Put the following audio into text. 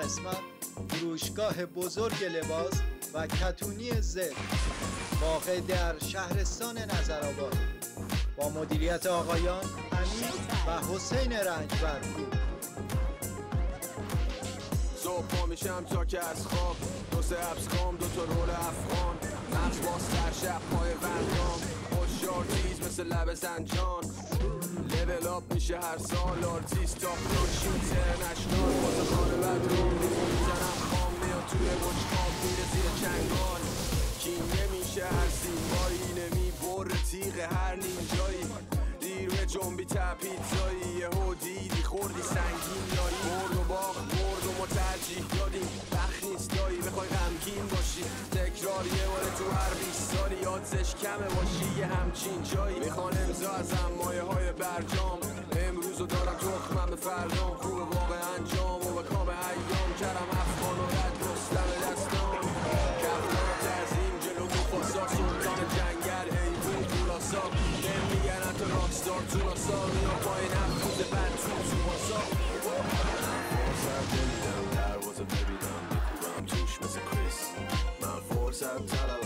قسمت فروشگاه بزرگ لباس و کتونی زد واقع در شهرستان نظرآباد با مدیریت آقایان امیر و حسین رنجبرپور. صبح پا میشم تا که از خواب 2-3 حبس خام 2 تا رول افغان مغز باستر شب پای وندام خوشیار تیز مثل لب زنجان لیول آپ میشه هر سال آرتیست تا پروش اینترنشنال واسه خانه بدرون میزنم خام میاد توی مشکاب میره زیر چنگال کی نمیشه هر زیبایی نمیبره تیغ هر نینجایی دیر به جنبی تپیتزایی یهو دیدی خوردی سنگین دایی برد و باخت برد و ما ترجیح دادیم وقت نیست دایی بخوای غمگین باشی تکرار یه باره تو هر 20 سالی آدزش کمه باشی یه همچین جایی میخوان امضا ازم مایه های برجام امروزو دارم تخمم به فردام خوب واقع انجام و به کام ایام کردم افغان و رد رستم دستان کفتان تزیم جلو مفاسا سلطان جنگل حیوون تولاسا نمیگن حتی راکستار تولاسا میان پای نفوز بد تو باسا فرصت نمیدم دروازه ببینم بکوبم توش مثل کریس من فرصت طلب